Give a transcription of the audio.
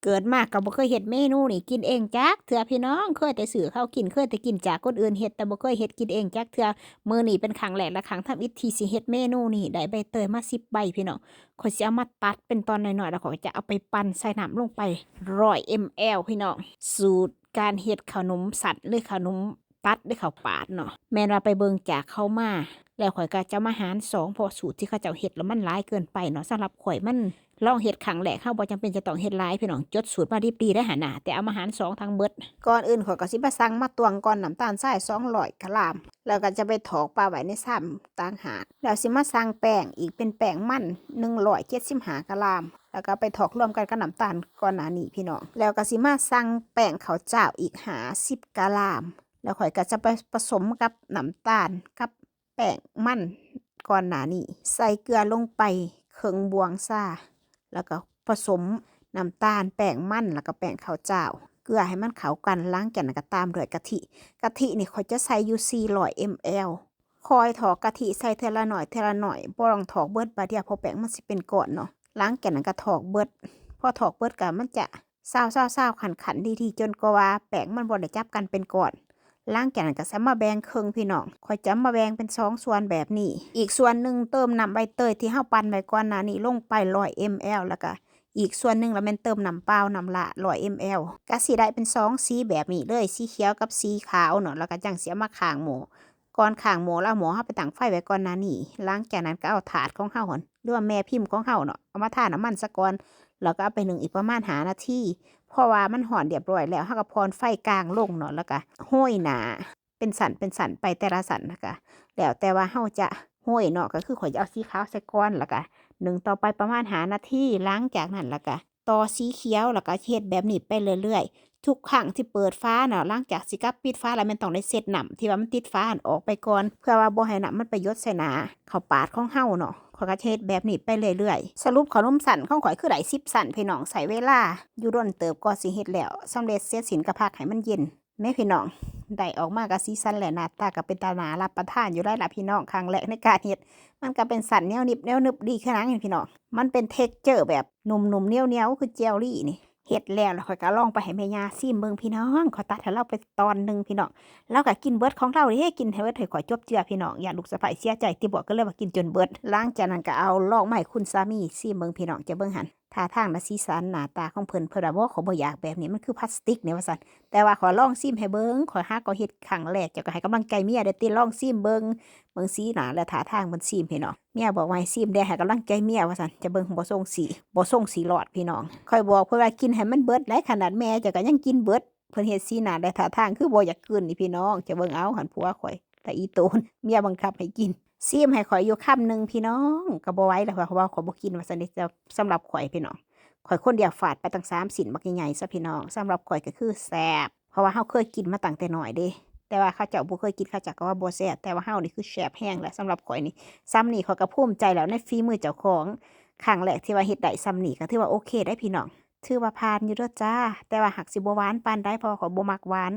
เกิดมาก็บ่เคยเฮ็ดเมนูนี่กินเองจักเทื่อพี่น้องเคยแต่ซื้อเขากินเคยแต่กินจากคนอื่นเฮ็ดแต่บ่เคยเฮ็ดกินเองจักเทื่อมื้อนี้เป็นครั้งแรกและครั้งทำอิฐที่สิเฮ็ดเมนูนี้ได้ใบเตยมา10ใบพี่น้องข้อยสิเอามาตัดเป็นตอนน้อยๆแล้วข้อยก็จะเอาไปปั่นใส่น้ำลงไป100 ml พี่น้องสูตรการเฮ็ดขนมสัตว์หรือขนมตัดหรือข้าวปาดเนาะแม่นว่าไปเบิ่งจากเขามาแล้วข้อยก็จะมาหาร2เพราะสูตรที่เขาเจ้าเฮ็ดแล้วมันหลายเกินไปเนาะสำหรับข้อยมันลองเฮ็ดครั้งแรกเราบ่จำเป็นจะต้องเฮ็ดหลายพี่น้องจดสูตรมาดิบดีได้หั่นน่ะแต่เอามาหาร2ทั้งเบิดก่อนอื่นข้อยก็สิมาสั่งมาตวงก่อนน้ำตาลทราย200 กรัมแล้วก็จะไปถอกปลาไว้ในซ้ำต่างหากแล้วสิมาสั่งแป้งอีกเป็นแป้งมัน175 กรัมแล้วก็ไปถอกรวมกันกับน้ำตาลก่อนหน้านี้พี่น้องแล้วก็สิมาสั่งแป้งข้าวเจ้าอีก50 กรัมแล้วข้อยก็จะไปผสมกับน้ำตาลกับแป้งมันก่อนหน้านี้ใส่เกลือลงไปครึ่งบวงซ่าแล้วก็ผสมน้ำตาลแป้งมันแล้วก็แป้งข้าวเจ้าเกลือให้มันเข้ากันล้างแก่นก็ตามด้วยกะทินี่ข้อยจะใส่อยู่400 ml คอยถอกกะทิใส่เทละหน่อยบ่ต้องถอกเบิดบาดเดียวเพราะแป้งมันสิเป็นก้อนเนาะล้างแก่นก็ถอกเบิดพอถอกเบิดก็มันจะซาวๆขันดีๆจนกว่าแป้งมันบ่ได้จับกันเป็นก้อนล้างแก่นก็จะมาแบ่งครึ่งพี่น้องข้อยจะมาแบ่งเป็น2ส่วนแบบนี้อีกส่วนนึงเติมน้ำใบเตยที่เฮาปั่นไว้ก่อนหน้านี้ลงไป100 ml แล้วก็อีกส่วนนึงแล้วแม่นเติมน้ำเปล่าน้ำละ100 ml ก็สิได้เป็น2สีแบบนี้เลยสีเขียวกับสีขาวเนาะแล้วก็จังสิเอามาข้างหม้อก่อนข้างหม้อแล้วหม้อเฮาไปตั้งไฟไว้ก่อนหน้านี้หลังจากนั้นก็เอาถาดของเฮาหั่นหรือว่าแม่พิมพ์ของเฮาเนาะเอามาทาน้ำมันซะก่อนแล้วก็เอาไปนึ่งอีกประมาณ5 นาทีเพราะว่ามันร้อนเรียบร้อยแล้วเฮาก็พรไฟกลางลงเนาะแล้วก็โห้อยหนาเป็นสันไปแต่ละสันนะคะแล้วแต่ว่าเฮาจะโห้อยเนาะก็คือข้อยจะเอาสีขาวใส่ก่อนแล้วก็นึ่งต่อไปประมาณ5 นาทีหลังจากนั้นแล้วก็ต่อสีเขียวแล้วก็เฮ็ดแบบนี้ไปเรื่อยๆทุกครั้งที่เปิดฟ้าเนาะหลังจากสิกลับปิดฟ้าแล้วแม่นต้องได้เช็ดน้ำที่ว่ามันติดฟ้าออกไปก่อนเพื่อว่าบ่ให้น้ำมันไปหยดใส่หน้าข้าวปาดของเฮาเนาะข้อยก็เฮ็ดแบบนี้ไปเรื่อยๆสรุปขนมสันของข้อยคือได้10สันพี่น้องใช้เวลาอยู่ดนเติบก็สิเฮ็ดแล้วสำเร็จเสร็จสิ้นก็พักให้มันเย็นแม่พี่น้องได้ออกมาก็สีสันและหน้าตาก็เป็นตาหนารับประทานอยู่ได้ล่ะพี่น้องครั้งแรกในการเฮ็ดมันก็เป็นสันแนวนึบดีขนาดนี้พี่น้องมันเป็นเท็กเจอร์แบบนุ่มๆเหนียวๆคือเจลลี่นี่เฮ็ดแล้วข้อยก็ลองไปให้แม่ย่าซิมเบิ่งพี่น้องขอยตัดให้เราไปตอนนึงพี่น้องแล้วก็กินเบิดของเราเด้กินให้เบิดให้ข้อยจบเจือพี่น้องอย่าลูกสะใภ้เสียใจที่บอกก็เลยว่ากินจนเบิดหลังจากนั้นก็เอาลองมาให้คุณสามีซิมเบิ่งพี่น้องจะเบิ่งหั่นท่าทางและสีสันหน้าตาของเพิ่นว่าบ่เขาบ่อยากแบบนี้มันคือพลาสติกเนี่ยว่าซั่นแต่ว่าขอลองซิมให้เบิ่งขอหาก็เฮ็ดครั้งแรกเจ้าก็ให้กำลังใจเมียเด้อติลองซิมเบิ่งสีหน้าและท่าทางเพิ่นซิมพี่น้องเมียบอกว่าให้ซิมได้ให้กำลังใจเมียว่าซั่นจะเบิ่งบ่ส่งสีหลอดพี่น้องค่อยบอกเพิ่นว่ากินให้มันเบิดหลายขนาดแม่เจ้าก็ยังกินเบิดเพิ่นเฮ็ดสีหน้าและท่าทางคือบ่อยากกลืนนี่พี่น้องจะเบิ่งเอาหั่นผัวข่อยแต่อีโตนเมียบังคับให้กินซิมให้ข่อยอยู่คำนึงพี่น้องก็บ่ไหวแล้วเพราะว่าข่อยบ่กินว่าซั่นเด้สำหรับข่อยพี่น้องข่อยคนเดียวฝาดไปตั้ง3 สินบักใหญ่ๆซะพี่น้องสำหรับข่อยก็คือแซ่บเพราะว่าเฮาเคยกินมาตั้งแต่น้อยเด้แต่ว่าเขาเจ้าบ่เคยกินเขาเจ้าก็ว่าบ่แซ่บแต่ว่าเฮานี่คือแซ่บแรงแล้วสำหรับข่อยนี่ซ้ำนี่ข้อยก็ภูมิใจแล้วในฝีมือเจ้าของครั้งแรกที่ว่าเฮ็ดได้ซ้ำนี่ก็ถือว่าโอเคได้พี่น้องถือว่าผ่านอยู่เด้อจ้าแต่ว่าหักสิบ่หวานปานใดเพราะข้อยบ่มักหวาน